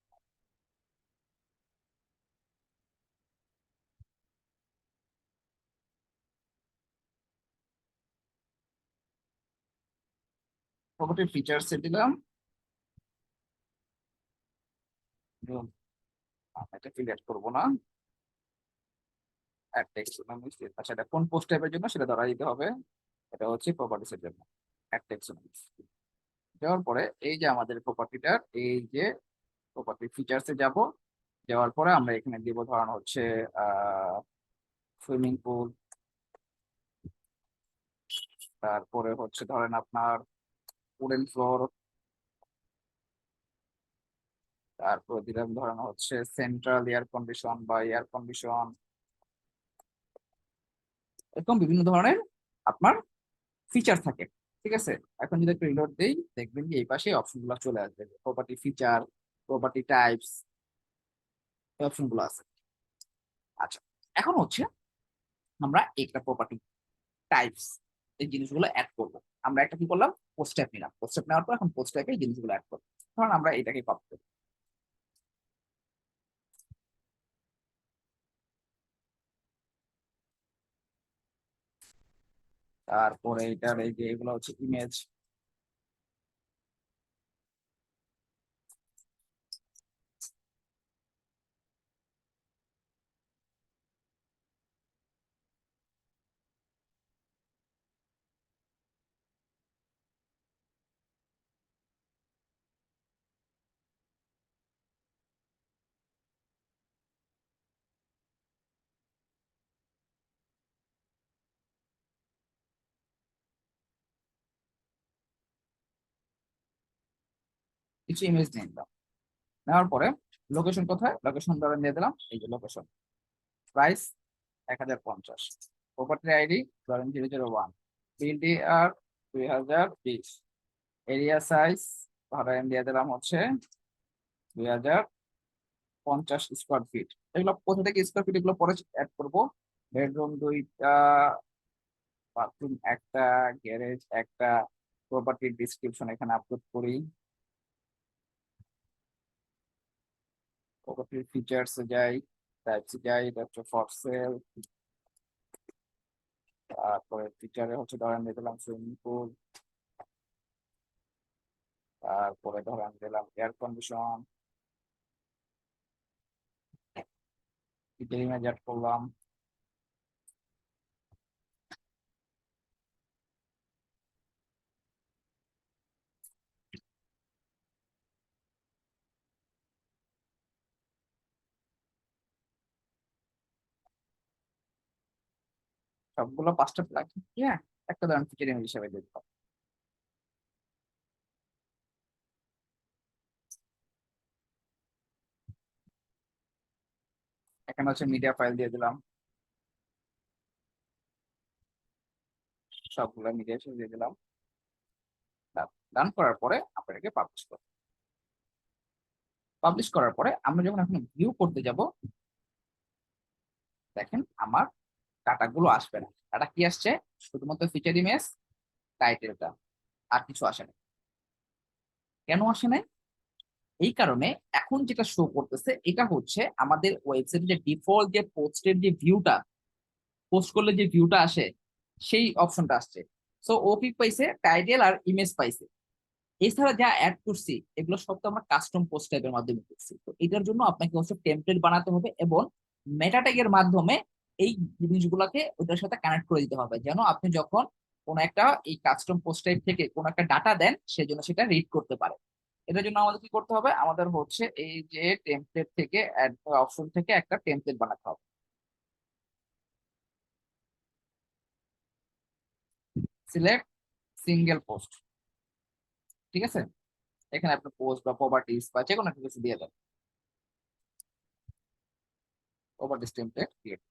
প্রপার্টি ফিচার্স দিলাম। এবং এটা ফিল অ্যাড করবো না, অ্যাড টেক্সট। আচ্ছা এটা কোন পোস্ট টাইপের জন্য সেটা ধরা দিতে হবে, এটা হচ্ছে প্রপার্টিস এর জন্য, অ্যাড টেক্সট। দেওয়ার পরে এই যে আমাদের প্রপার্টিটার এই যে প্রপার্টি ফিচার্সে যাব, যাওয়ার পরে আমরা এখানে দিব ধরানো হচ্ছে সুইমিং পুল, তারপরে হচ্ছে ধরেন আপনার উডেন ফ্লোর, তারপরে দিলাম ধরানো হচ্ছে সেন্ট্রাল এয়ার কন্ডিশন বা এয়ার কন্ডিশন, এরকম বিভিন্ন ধরনের আপনার ফিচার থাকে। ঠিক আছে, এখন যদি একটু রিলোড দেই দেখবেন যে এই পাশে অপশন গুলো চলে আসবে, প্রপার্টি ফিচার, প্রপার্টি টাইপস, এই অপশন গুলো আছে। আচ্ছা, এখন হচ্ছে আমরা একটা প্রপার্টি টাইপস এই জিনিসগুলো অ্যাড করব। আমরা একটা কি করলাম, পোস্ট টাইপ নিলাম, পোস্ট টাইপ নেওয়ার পর এখন পোস্ট টাইপে এই জিনিসগুলো অ্যাড করবো। কারণ আমরা এটাকে কপি করি, তারপরে এটার এই যে এগুলো হচ্ছে ইমেজ, কিছু ইমেজ নিয়ে নিলাম। নেওয়ার পরে লোকেশন কোথায়, লোকেশন ধরে নিয়ে দিলাম, এই যে লোকেশন, প্রাইস 1050, প্রপার্টি আইডি ধরেন 001, বিডিআর 2020, এরিয়া সাইজ ধরেন দিয়ে দিলাম হচ্ছে 2050 স্কোয়ার ফিট। এগুলো কোথা থেকে স্কোয়ার ফিট এগুলো পরে অ্যাড করবো। বেডরুম 2টা, বাথরুম একটা, গ্যারেজ একটা, প্রপার্টির ডিসক্রিপশন এখানে আপলোড করি, প্রপার্টির ফিচার্স যাই, টাইপ সি গাইড, এটা হচ্ছে ফর সেল। তারপরে ফিচারে হচ্ছে ধরেন দিলাম সুইমিং পুল, তারপরে ধরেন দিলাম air condition, feature image add করলাম। সবগুলো 5টা প্লাগইন, হ্যাঁ, একটা ধরেন ফিচার ইমেজ হিসেবে দিয়ে দিলাম। এখানে হচ্ছে মিডিয়া ফাইল দিয়ে দিলাম, সবগুলো মিডিয়া দিয়ে দিলাম। ডান করার পরে আমরা এটাকে পাবলিশ করব। পাবলিশ করার পরে আমরা যখন এখন ভিউ করতে যাব, দেখেন আমার ডাটাগুলো আসবে না। ডাটা কি আসছে? শুধুমাত্র ফিচার ইমেজ, টাইটেলটা, আর কিছু আসে না। কেন আসে নাই? এই কারণে এখন যেটা শো করতেছে এটা হচ্ছে আমাদের ওয়েবসাইটে যে ডিফল্ট যে পোস্টের যে ভিউটা, পোস্ট করলে যে ভিউটা আসে সেই অপশনটা আসছে। সো ও কি পাইছে? টাইটেল আর ইমেজ পাইছে। এছাড়া যা অ্যাড করছি এগুলো সব তো আমরা কাস্টম পোস্ট টাইপের মাধ্যমে করছি। তো এটার জন্য আপনাকে হচ্ছে টেমপ্লেট বানাতে হবে এবং মেটা ট্যাগের মাধ্যমে এই জিনিসগুলোকে ওটার সাথে কানেক্ট করে দিতে হবে, যেন আপনি যখন কোন একটা এই কাস্টম পোস্ট টাইপ থেকে কোন একটা ডাটা দেন সেজন্য সেটা রিড করতে পারে। এটার জন্য আমাদের কি করতে হবে? আমাদের হচ্ছে এই যে টেমপ্লেট থেকে অ্যাড অপশন থেকে একটা টেমপ্লেট বানাতে হবে। সিলেক্ট সিঙ্গেল পোস্ট, ঠিক আছে? এখানে আপনি পোস্ট বা প্রপার্টিজ বা যে কোনো একটা কিছু দিয়ে দেন। Properties template create.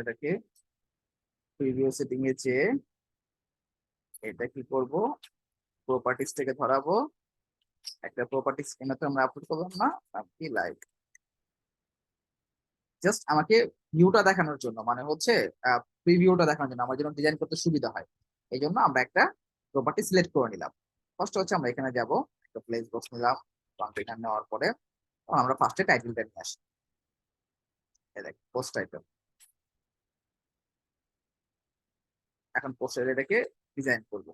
এটাকে প্রিভিউ সেটিং এ যেয়ে এটা কি করব? প্রপার্টিজ থেকে ধরাবো একটা প্রপার্টিজ, এখানে তো আমরা আপলোড করলাম না, কি লাইক জাস্ট আমাকে ভিউটা দেখানোর জন্য, মানে হচ্ছে প্রিভিউটা দেখানোর জন্য, আমার যেন ডিজাইন করতে সুবিধা হয় এই জন্য আমরা একটা প্রপার্টি সিলেক্ট করে নিলাম। ফার্স্ট হচ্ছে আমরা এখানে যাব, একটা প্লেস বক্স নিলাম। কনটেইনার নেওয়ার পরে আমরা ফার্স্টে টাইটেলটা নিয়ে আসি। এই দেখ পোস্ট টাইটেল। এখন পোস্টের এটাকে ডিজাইন করব।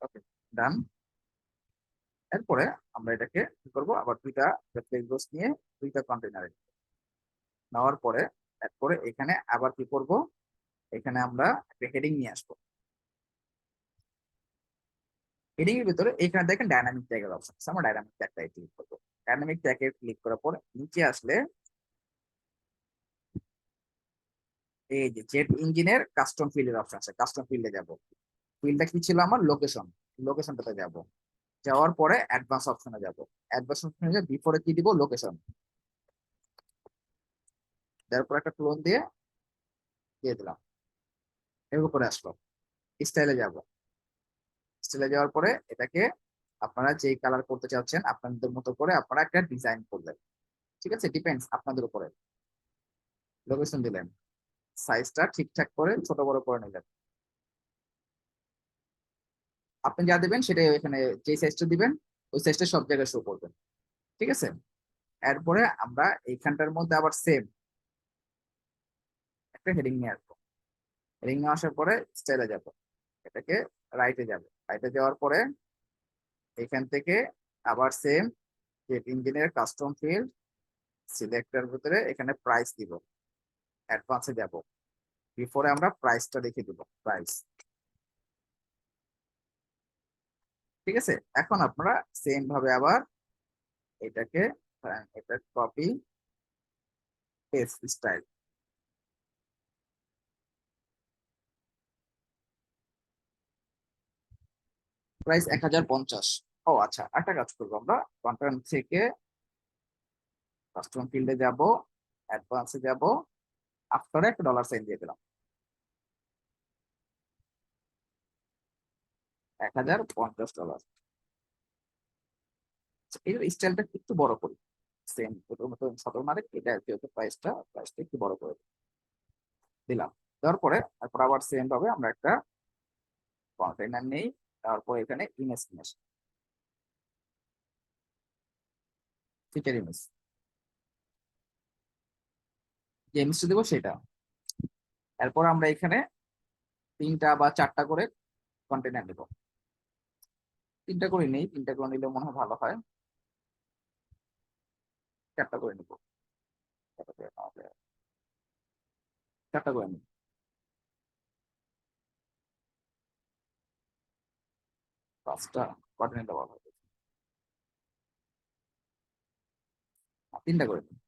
ওকে, ডান। এরপরে আমরা এটাকে কি করবো? আবার দুইটা প্লেস বক্স নিয়ে দুইটা কন্টেইনারে নেওয়ার পরে এরপরে এখানে আবার কি করব? এখানে আমরা একটা হেডিং নিয়ে আসবো। হেডিং এর ভিতরে এখানে দেখেন ডাইনামিক ট্যাগের অপশন আছে, আমরা ডাইনামিক ট্যাগটাই ক্লিক করবো। ডাইনামিক ট্যাগে ক্লিক করার পর নিচে আসলে এই যে জেট ইঞ্জিনের কাস্টম ফিল্ডের অপশন আছে, কাস্টম ফিল্ডে যাব। ফিল্ডটা কি ছিল? আমার লোকেশন। লোকেশনটাতে যাব। যাওয়ার পরে অ্যাডভান্স অপশনে যাব। অ্যাডভান্স অপশনে যে বিফোরে কি দিব? লোকেশন। তারপর একটা ক্লোন দিয়ে দিয়ে দিলাম। এর উপরে আসলো। স্টাইলে যাব। স্টাইলে যাওয়ার পরে এটাকে আপনারা যেই কালার করতে চাচ্ছেন আপনাদের মতো করে আপনারা একটা ডিজাইন করলেন। ঠিক আছে, ডিপেন্ডস আপনাদের উপরে। লোকেশন দিলেন, সাইজটা ঠিকঠাক করে ছোট বড় করে নিলেন। আপনি যা দিবেন সেটাই এখানে, যে সাইজটা দিবেন ওই সাইজটা সব জায়গায় শো করবেন। ঠিক আছে, এরপরে আমরা এইখানটার মধ্যে আবার সেম একটা হেডিং নিয়ে আসবো। হেডিং নিয়ে আসার পরে স্টাইলে যাব। এটাকে রাইটে যাব। রাইটে যাওয়ার পরে এখান থেকে আবার সেম যে ইঞ্জিনের কাস্টম ফিল্ড সিলেক্টর ভিতরে এখানে প্রাইস দিব। অ্যাডভান্সে যাব। বিফোরে আমরা প্রাইসটা লিখে দিব, প্রাইস। ঠিক আছে, এখন আপনারা সেম ভাবে আবার এটাকে এটা কপি পেস্ট স্টাইল প্রাইস 1050। ও আচ্ছা, একটা কাজ করবো আমরা, কন্টেন্ট থেকে কাস্টম ফিল্ডে যাব, অ্যাডভান্সে যাব, আফটারে একটা ডলার সাইন দিয়ে দিলাম, $1050। এই স্টাইলটা একটু বড় করি, সেম মতো সতর মানে এটা যেহেতু প্রাইসটা একটু বড় করে দিলাম। দেওয়ার পরে তারপর আবার সেম ভাবে আমরা একটা কন্টেইনার নেই, তারপর এখানে ইমেজ ফিচার ইমেজ, যে ইমেজটা দেবো সেটা। এরপর আমরা এখানে 3টা বা 4টা করে কন্টেইনার নেব, 3টা করে নেই, 3টা করে নিলে মনে হয় ভালো হয়, 4টা করে নেব, 4টা করে নিব। 5টা কন্টেইনার দেওয়া হবে, 3টা করে নিব,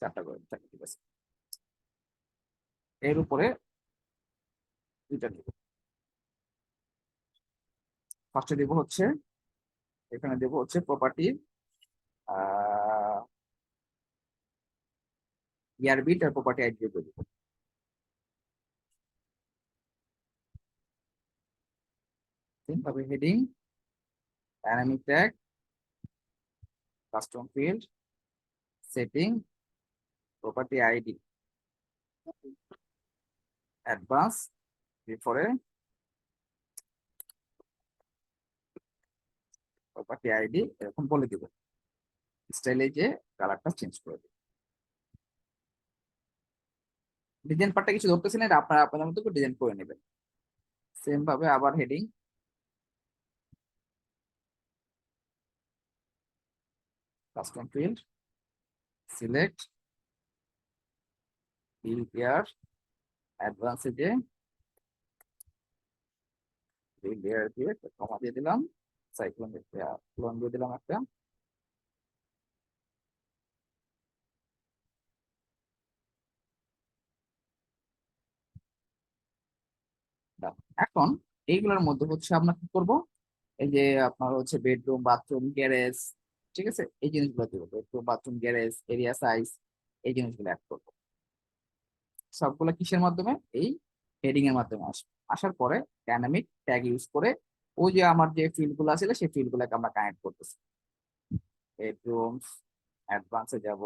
4টা করে নিব, 4টা ঠিক আছে। এর উপরে 2টা নিব, ফার্স্টে দেবো হচ্ছে, এখানে দেবো হচ্ছে প্রপার্টি ইয়ারবিট আর প্রপার্টি আইডি দিয়ে দেবো। তবে heading, dynamic tag, custom field, setting, property ID, advance, এরপরে প্রপার্টি আইডি এরকম বলে দিব, স্টাইলে যে কালারটা চেঞ্জ করে দিব। ডিজাইন পার্টটা কিছু ধরতেছেন, এটা আপনারা আপনাদের মতো করে ডিজাইন করে নেবেন। সেম ভাবে আবার heading, custom field, select, fill pair, অ্যাডভান্সে যে ফিল পেয়ার দিয়ে কমা দিয়ে দিলাম, সাইক্লোন ক্লোন দিয়ে দিলাম একটা। done। এখন এইগুলোর মধ্যে হচ্ছে আমরা কি করব, এই যে আপনার হচ্ছে বেডরুম, বাথরুম, গ্যারেজ, ঠিক আছে, এই জিনিসগুলো দিব, bedroom, bathroom, garage, area size, এই জিনিসগুলো অ্যাড করবো। সবগুলো কিসের মাধ্যমে, এই হেডিং এর মাধ্যমে আসবে। আসার পরে ডাইনামিক ট্যাগ ইউজ করে ওই যে আমার যে ফিল্ড গুলো আছে সেই ফিল্ড গুলোকে আমরা কানেক্ট করতেছি। বেডরুমস, অ্যাডভান্সে যাব,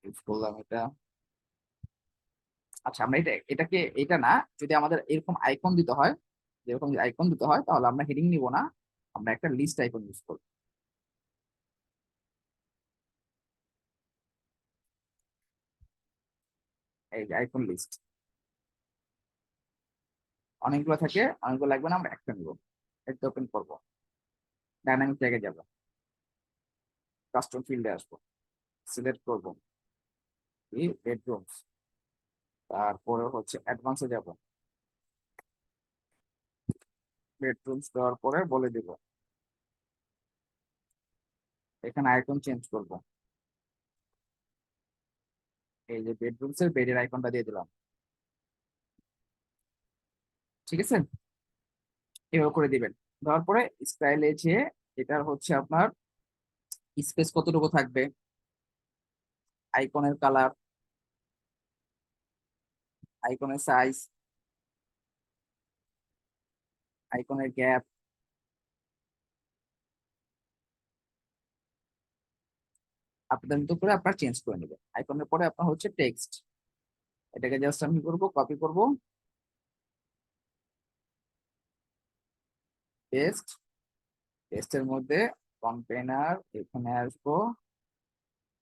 ইউজ করলাম এটা। আচ্ছা, আমরা এটাকে এটা না, যদি আমাদের এরকম আইকন দিতে হয়, যেরকম আইকন দিতে হয়, তাহলে আমরা হেডিং নিব না, আমরা একটা লিস্ট আইকন ইউজ করব। এই যে আইকন লিস্ট, অনেকগুলো থাকে, অনেকগুলো লাগবে না, আমরা একটা নিব, একটা ওপেন করব, ডাইনামিক ট্যাগে যাব, কাস্টম ফিল্ডে আসবো, সিলেক্ট করব এই বেডরুমস, তারপরে হচ্ছে অ্যাডভান্সে যাব, বেডরুমস দেওয়ার পরে বলে দিব এখানে আইকন চেঞ্জ করব, এই যে বেডরুমস এর বেডের আইকনটা দিয়ে দিলাম, ঠিক আছে, এভাবে করে দিবেন। দেওয়ার পরে স্টাইলে যে এটার হচ্ছে আপনার স্পেস কতটুকু থাকবে, আইকনের কালার, আইকনের সাইজ, আইকনের গ্যাপ, আপনাদের মতো করে আপনার চেঞ্জ করে নেবেন। আইকনের পরে আপনার হচ্ছে টেক্সট, এটাকে জাস্ট আমি করব, কপি করব, পেস্ট, পেস্টের মধ্যে কন্টেইনার, এখানে আসবো,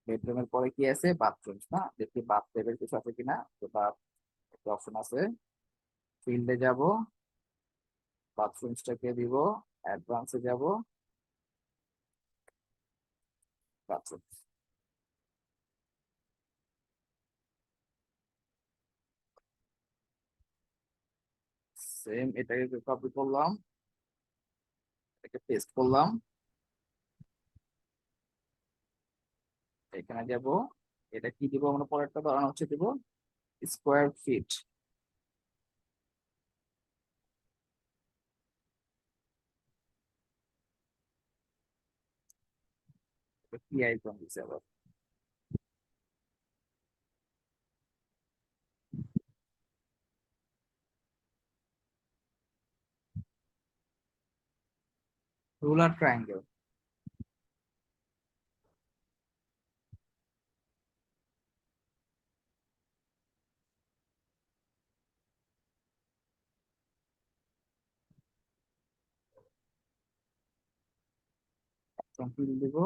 বেডরুমের পরে কি আছে, বাথরুম না, দেখি বাথরুমের কিছু আছে কিনা, তো বাথ একটা অপশন আছে, ফিল্ডে যাব, বাথরুমসটাকে দিব, অ্যাডভান্সে যাব, বাথরুম, সেম এটাকে কপি করলাম, এটাকে পেস্ট করলাম, এখানে যাব, এটা কি দিব আমরা, পরেরটা ধরানো হচ্ছে দিব স্কোয়ার ফিট। কি আইকন দিছে আবার, রুলার ট্রায়াঙ্গেল। কি দিব,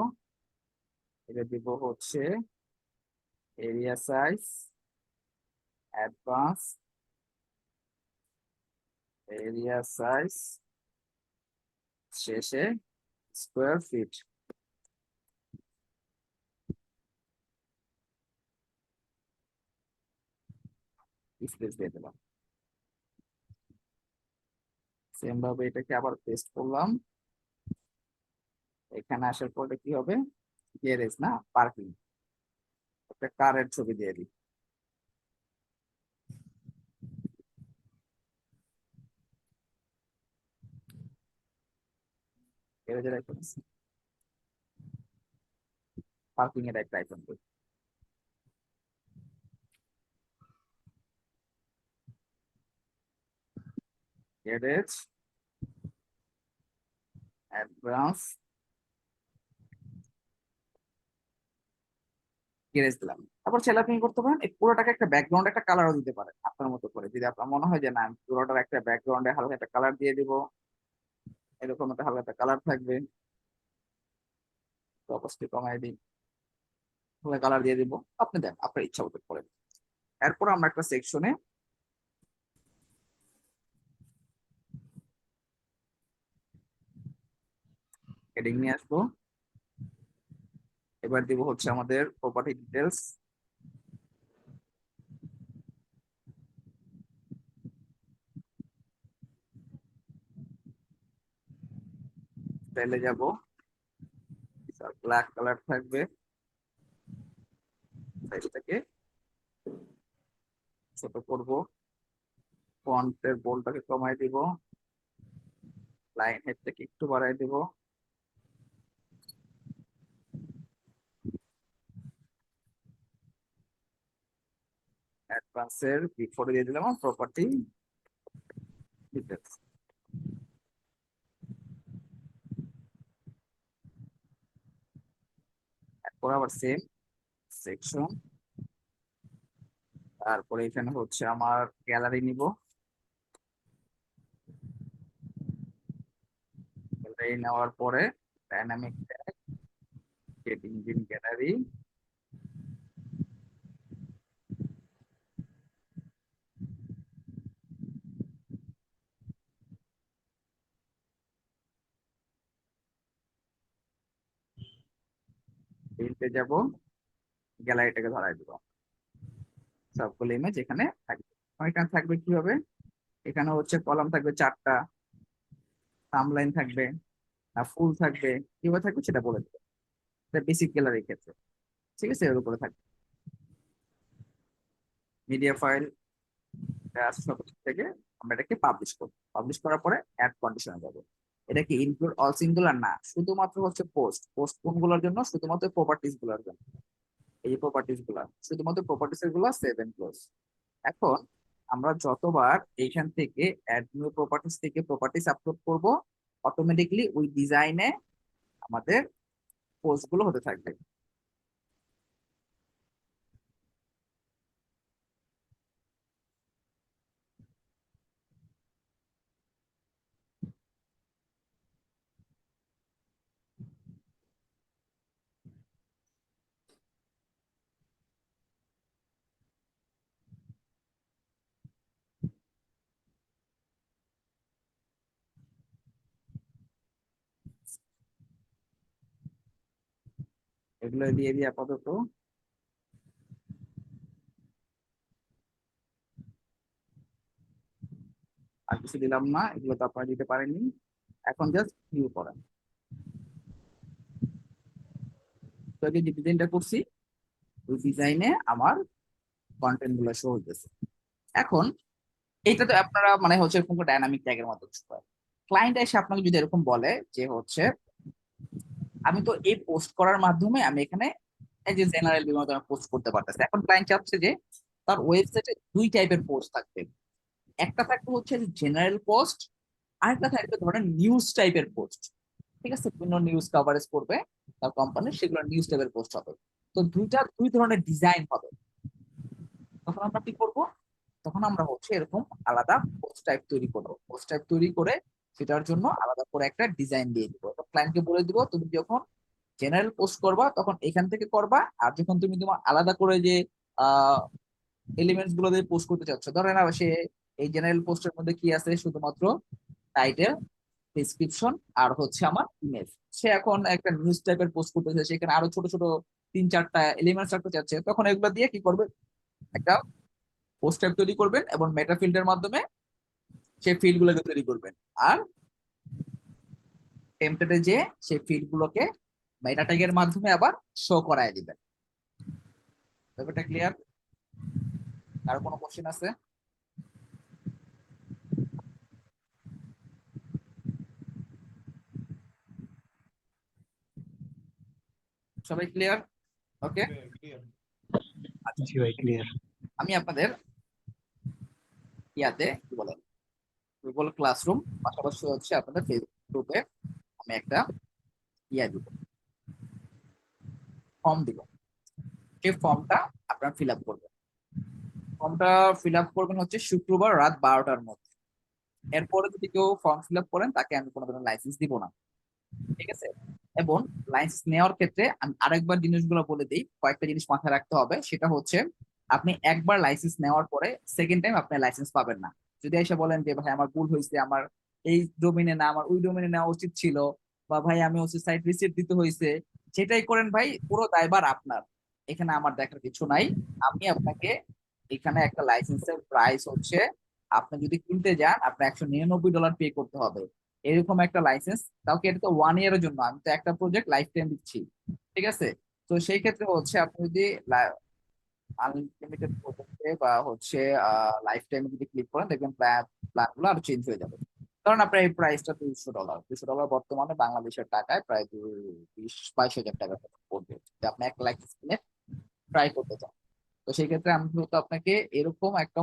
এটা দিব হচ্ছে area size, advance, area size, শেষে স্কোয়ার ফিট। স্পেস দিয়ে দিলাম। সেম ভাবে এটাকে আবার পেস্ট করলাম। এখানে আসার পরে কি হবে, গ্যারেজ না পার্কিং, একটা কারের ছবি দিয়ে দিই। গ্যারেজের আইকন, পার্কিং এর একটা আইকন দিই। গ্যারেজ, অ্যাডভান্স, গ্যারেজ দিলাম। তারপর ছেলে আপনি কি করতে পারেন, এই পুরোটাকে একটা ব্যাকগ্রাউন্ড, একটা কালারও দিতে পারেন আপনার মতো করে। যদি আপনার মনে হয় যে না, আমি পুরোটার একটা ব্যাকগ্রাউন্ডে হালকা একটা কালার দিয়ে দিব, এরকম একটা হালকা একটা কালার থাকবে, তো অবশ্যই কমাই দিই, হালকা কালার দিয়ে দিব। আপনি দেন আপনার ইচ্ছা মতো করে। এরপর আমরা একটা সেকশনে হেডিং নিয়ে আসবো। এবার দিব হচ্ছে আমাদের প্রপার্টি ডিটেলস। স্টাইলে যাব, ব্ল্যাক কালার থাকবে, সাইজটাকে ছোট করব, ফন্টের বোল্ডটাকে কমাই দিব, লাইন হেডটাকে একটু বাড়াই দিব, অ্যাডভান্সের বিফোরে দিয়ে দিলাম প্রপার্টি ডিটেলস। এরপর আবার সেম সেকশন, তারপরে এখানে হচ্ছে আমার গ্যালারি নিব। গ্যালারি নেওয়ার পরে dynamic tag, jet engine gallery, ফিল্ডে যাব, গ্যালারিটাকে ধরাই দিব, সবগুলো ইমেজ এখানে থাকবে। এখানে থাকবে কি হবে, এখানে হচ্ছে কলাম থাকবে 4টা, সামলাইন থাকবে, না ফুল থাকবে, কিভাবে থাকবে সেটা বলে দেবো, এটা বেসিক গ্যালারির ক্ষেত্রে। ঠিক আছে, এর উপরে থাকবে মিডিয়া ফাইল, সব থেকে আমরা এটাকে পাবলিশ করবো। পাবলিশ করার পরে অ্যাড কন্ডিশনে যাবো। এটা কি ইনক্লুড অল সিঙ্গুলার না, শুধুমাত্র হচ্ছে পোস্ট। পোস্ট কোনগুলোর জন্য, শুধুমাত্র প্রপার্টিজ গুলোর জন্য। এই প্রপার্টিজ গুলা শুধুমাত্র প্রপার্টিস এর গুলা সেভ এন্ড ক্লোজ। এখন আমরা যতবার এইখান থেকে অ্যাড নিউ প্রপার্টিস থেকে প্রপার্টিস আপলোড করব, অটোমেটিকলি ওই ডিজাইনে আমাদের পোস্ট গুলো হতে থাকবে। এগুলো দিয়ে দিই আপাতত। আর কিছু দিলাম না, এগুলো তো আপনারা দিতে পারেননি। এখন জাস্ট ভিউ করেন। তো এই যে ডিজাইনটা করছি, ওই ডিজাইনে আমার কন্টেন্ট গুলো শো হইতেছে। এখন এটা তো আপনারা মানে হচ্ছে এরকম ডাইনামিক ট্যাগের মতো ক্লায়েন্ট এসে আপনাকে যদি এরকম বলে যে হচ্ছে আমি তো এই পোস্ট করার মাধ্যমে আমি এখানে এই যে জেনারেল বিভিন্ন ধরনের পোস্ট করতে পারতেছে। এখন ক্লায়েন্ট চাচ্ছে যে তার ওয়েবসাইটে দুই টাইপের পোস্ট থাকবে, একটা থাকবে হচ্ছে জেনারেল পোস্ট, আরেকটা থাকবে ধরেন নিউজ টাইপের পোস্ট। ঠিক আছে, বিভিন্ন নিউজ কভারেজ করবে তার কোম্পানির, সেগুলো নিউজ টাইপের পোস্ট হবে। তো দুই ধরনের ডিজাইন হবে। তখন আমরা কি করব, তখন আমরা হচ্ছে এরকম আলাদা পোস্ট টাইপ তৈরি করবো। পোস্ট টাইপ তৈরি করে সেটার জন্য আলাদা করে একটা ডিজাইন দিয়ে দিব। ক্লায়েন্টকে বলে দিব তুমি যখন জেনারেল পোস্ট করবা তখন এখান থেকে করবা, আর যখন তুমি তোমার আলাদা করে যে এলিমেন্টস গুলো দিয়ে পোস্ট করতে চাচ্ছ, ধরেন সে এই জেনারেল পোস্টের মধ্যে কি আছে, শুধুমাত্র টাইটেল, ডেসক্রিপশন আর হচ্ছে আমার ইমেজ। সে এখন একটা নিউজ টাইপের পোস্ট করতেছে, সেখানে আরো ছোট ছোট 3-4টা এলিমেন্টস রাখতে চাচ্ছে, তখন এগুলো দিয়ে কি করবে, একটা পোস্ট টাইপ তৈরি করবেন এবং মেটা ফিল্ডের মাধ্যমে সেই ফিল্ড গুলোকে তৈরি করবেন। আর টেমপ্লেটে যে সেই ফিল্ড গুলোকে মেটা ট্যাগের মাধ্যমে আবার শো করায় দিবেন। ব্যাপারটা ক্লিয়ার? আর কোনো কোশ্চেন আছে? সবাই ক্লিয়ার? ওকে, জি ভাই, ক্লিয়ার। আমি আপনাদের ইয়াতে কি বলে গুগল ক্লাসরুম পাশাপাশি হচ্ছে আপনাদের ফেসবুক গ্রুপে আমি একটা ইয়া দিব, ফর্ম দিব। সেই ফর্মটা আপনারা ফিল আপ করবেন। ফর্মটা ফিল আপ করবেন হচ্ছে শুক্রবার রাত 12টার মধ্যে। এরপরে যদি কেউ ফর্ম ফিল আপ করেন তাকে আমি কোনো ধরনের লাইসেন্স দিব না। ঠিক আছে? এবং লাইসেন্স নেওয়ার ক্ষেত্রে আমি আরেকবার জিনিসগুলো বলে দিই, কয়েকটা জিনিস মাথায় রাখতে হবে। সেটা হচ্ছে আপনি একবার লাইসেন্স নেওয়ার পরে সেকেন্ড টাইম আপনি লাইসেন্স পাবেন না। যদি এসে বলেন যে ভাই আমার ভুল হয়েছে, আমার এই ডোমেনে না আমার ওই ডোমেনে নেওয়া উচিত ছিল, বা ভাই আমি হচ্ছে সাইট রিসেট দিতে হয়েছে, যেটাই করেন ভাই পুরো দায়ভার আপনার, এখানে আমার দেখার কিছু নাই। আমি আপনাকে এখানে একটা লাইসেন্সের প্রাইস হচ্ছে, আপনি যদি কিনতে যান আপনার $199 পে করতে হবে এরকম একটা লাইসেন্স। তাও কি এটা তো 1 ইয়ারের জন্য, আমি তো একটা প্রজেক্ট লাইফ টাইম দিচ্ছি। ঠিক আছে? তো সেই ক্ষেত্রে হচ্ছে আপনি যদি আনলিমিটেড প্রজেক্টে বা হচ্ছে লাইফ টাইমে যদি ক্লিক করেন দেখবেন প্ল্যান গুলো আরো চেঞ্জ হয়ে যাবে। কারণ আপনার এই প্রাইসটা $200 বর্তমানে বাংলাদেশের টাকায় প্রায় 20-22 হাজার টাকা পড়বে যদি আপনি একটা লাইসেন্স কিনে ট্রাই করতে চান। তো সেই ক্ষেত্রে আমি যেহেতু আপনাকে এরকম একটা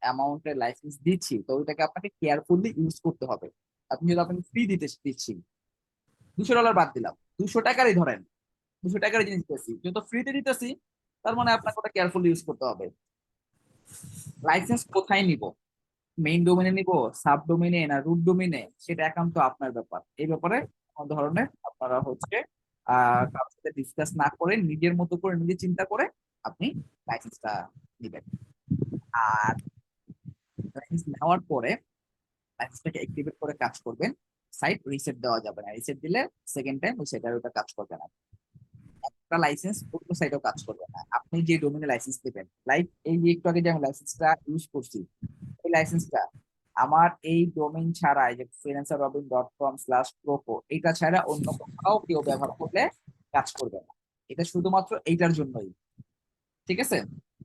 অ্যামাউন্টের লাইসেন্স দিচ্ছি, তো ওইটাকে আপনাকে কেয়ারফুলি ইউজ করতে হবে। আপনি যদি আপনাকে ফ্রি দিচ্ছি, $200 বাদ দিলাম, 200 টাকারই ধরেন, 200 টাকার জিনিস দিতেছি যেহেতু ফ্রিতে দিতেছি, তার মানে আপনাকে ওটা কেয়ারফুলি ইউজ করতে হবে। লাইসেন্স কোথায় নিব, মেইন ডোমেনে নিব, সাব ডোমেনে না রুট ডোমেনে, সেটা একান্ত আপনার ব্যাপার। এই ব্যাপারে কোনো ধরনের আপনারা হচ্ছে কারোর সাথে ডিসকাস না করে নিজের মতো করে নিজে চিন্তা করে আপনি লাইসেন্সটা নিবেন। আর লাইসেন্স নেওয়ার পরে লাইসেন্সটাকে অ্যাক্টিভেট করে কাজ করবেন। সাইট রিসেট দেওয়া যাবে না, রিসেট দিলে সেকেন্ড টাইম ওই সেটার ওটা কাজ করবে না। একটা লাইসেন্স অন্য সাইটেও কাজ করবে না। আপনি যে ডোমেনে লাইসেন্স দেবেন, লাইক এই যে একটু আগে যে আমি লাইসেন্সটা ইউজ করছি, এই লাইসেন্সটা আমার এই ডোমেইন ছাড়া, এই যে freelancerrobin.com/proco এটা ছাড়া অন্য কোথাও কেউ ব্যবহার করলে কাজ করবে না। এটা শুধুমাত্র এইটার জন্যই। ঠিক আছে?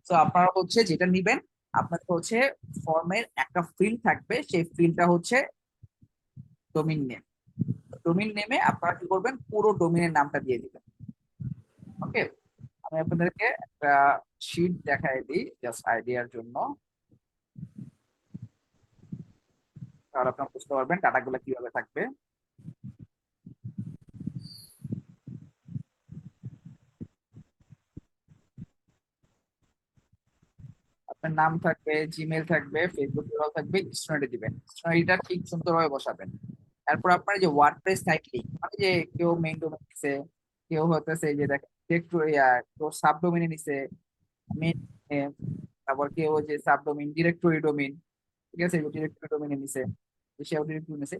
তো আপনারা হচ্ছে যেটা নিবেন, আপনাদের হচ্ছে ফর্মের একটা ফিল্ড থাকবে, সেই ফিল্ডটা হচ্ছে ডোমেইন নেম। ডোমেইন নেমে আপনারা কি করবেন, পুরো ডোমেইনের নামটা দিয়ে দিবেন। ওকে, আমি আপনাদেরকে একটা শিট দেখাই দিই জাস্ট আইডিয়ার জন্য, তাহলে আপনারা বুঝতে পারবেন ডাটাগুলো কিভাবে থাকবে। আপনার নাম থাকবে, জিমেল থাকবে, ফেসবুক প্রোফাইল থাকবে, স্টোরি দিবেন। স্টোরিটা ঠিক সুন্দরভাবে বসাবেন। তারপর আপনার যে ওয়ার্ডপ্রেস সাইট লিংক, মানে যে কেউ মেইন ডোমেইন নিছে, কেউ হতেছে এই যে দেখেন একটু কেউ সাব ডোমেইনে নিছে, মেইন, তারপর কেউ ওই যে সাব ডোমেইন ডিরেক্টরি ডোমেইন, ঠিক আছে, ডিরেক্টরি ডোমেইনে নিছে, সেও ডিরেক্টরি নিছে,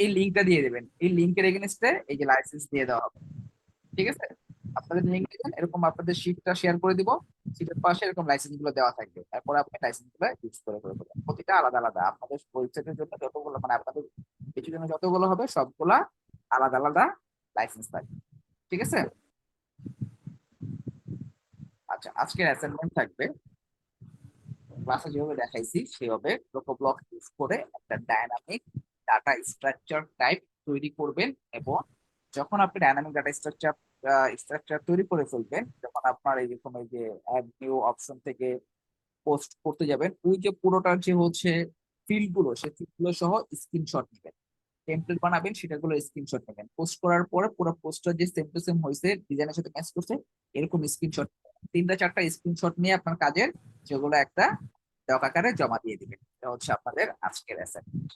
এই লিংকটা দিয়ে দেবেন। এই লিংকের এগেনস্টে এই যে লাইসেন্স দিয়ে দেওয়া হবে। ঠিক আছে? আপনাদের লিংক দিবেন, এরকম আপনাদের শিটটা শেয়ার করে দিব, শিটের পাশে এরকম লাইসেন্স গুলো দেওয়া থাকবে। তারপরে আপনি লাইসেন্স গুলো ইউজ করে করে করবেন। প্রতিটা আলাদা আলাদা আপনাদের ওয়েবসাইটের জন্য যতগুলো, মানে আপনাদের কিছুর জন্য যতগুলো হবে সবগুলা আলাদা আলাদা লাইসেন্স থাকবে। ঠিক আছে? আচ্ছা, আজকের অ্যাসাইনমেন্ট থাকবে ক্লাসে যেভাবে দেখাইছি সেভাবে ব্লক ইউজ করে একটা ডায়নামিক ডাটা স্ট্রাকচার টাইপ তৈরি করবেন। এবং যখন আপনি ডায়নামিক ডাটা স্ট্রাকচার তৈরি করে ফেলবেন, যখন আপনার এইরকম এই যে অ্যাড নিউ অপশন থেকে পোস্ট করতে যাবেন, ওই যে পুরোটার যে হচ্ছে ফিল্ড গুলো, সেই ফিল্ড গুলো সহ স্ক্রিনশট নেবেন। টেমপ্লেট বানাবেন, সেটাগুলো স্ক্রিনশট নেবেন। পোস্ট করার পরে পুরো পোস্টটা যে সেম টু সেম হয়েছে, ডিজাইনের সাথে ম্যাচ করছে, এরকম স্ক্রিনশট 3টা 4টা স্ক্রিনশট নিয়ে আপনার কাজের যেগুলো একটা ডক আকারে জমা দিয়ে দিবেন। এটা হচ্ছে আপনাদের আজকের অ্যাসাইনমেন্ট।